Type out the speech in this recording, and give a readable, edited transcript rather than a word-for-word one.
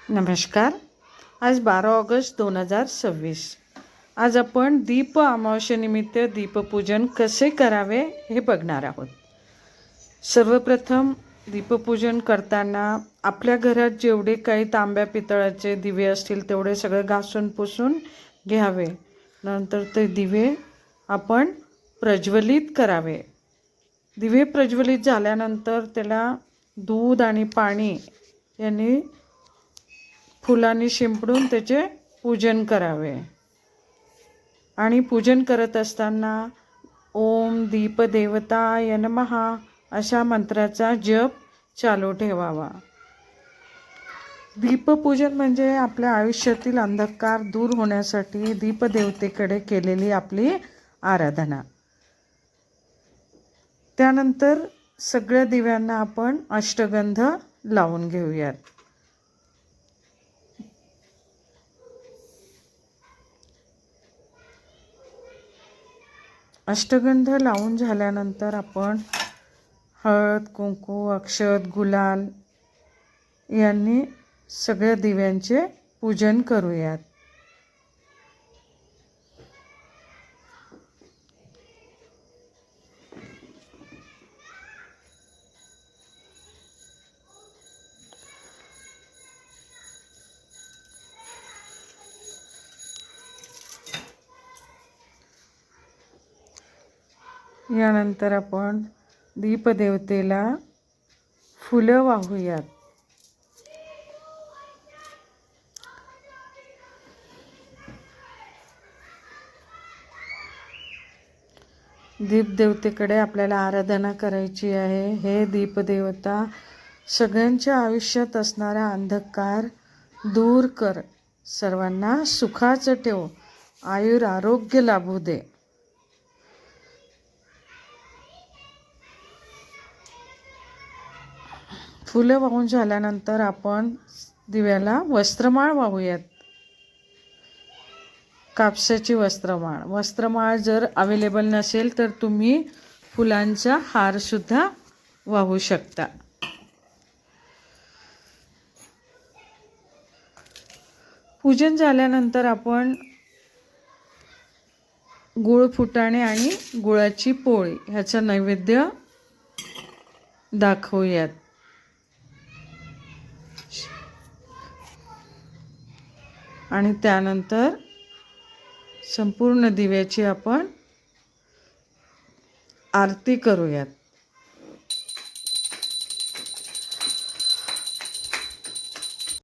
नमस्कार. आज 12 ऑगस्ट 2026. आज आपण दीप अमावस्येनिमित्त दीपपूजन कसे करावे हे बघणार आहोत. सर्वप्रथम दीपपूजन करताना आपल्या घरात जेवढे काही तांब्या पितळाचे दिवे असतील तेवढे सगळे घासून पुसून घ्यावे. नंतर ते दिवे आपण प्रज्वलित करावे. दिवे प्रज्वलित झाल्यानंतर त्याला दूध आणि पाणी यांनी फुलांनी शिंपडून त्याचे पूजन करावे. आणि पूजन करत असताना ओम दीपदेवताय नमः अशा मंत्राचा जप चालू ठेवावा. दीपपूजन म्हणजे आपल्या आयुष्यातील अंधकार दूर होण्यासाठी दीपदेवतेकडे केलेली आपली आराधना. त्यानंतर सगळ्या दिव्यांना आपण अष्टगंध लावून घेऊयात. अष्टगंध लावून झाल्यानंतर आपण हळद, कुंकू, अक्षत, गुलाल यांनी सगळ्या दिव्यांचे पूजन करूयात. यानंतर आपण दीपदेवतेला फुलं वाहूयात. दीपदेवतेकडे आपल्याला आराधना करायची आहे. हे दीपदेवता सगळ्यांच्या आयुष्यात असणारा अंधकार दूर कर, सर्वांना सुखाचं ठेव, आयुर आरोग्य लाभू दे. फुलं वाहून झाल्यानंतर आपण दिव्याला वस्त्रमाळ वाहूयात. कापसाची वस्त्रमाळ जर अवेलेबल नसेल तर तुम्ही फुलांचा हारसुद्धा वाहू शकता. पूजन झाल्यानंतर आपण गुळ फुटाणे आणि गुळाची पोळी ह्याचा नैवेद्य दाखवूयात. आणि त्यानंतर संपूर्ण दिव्याची आपण आरती करूयात.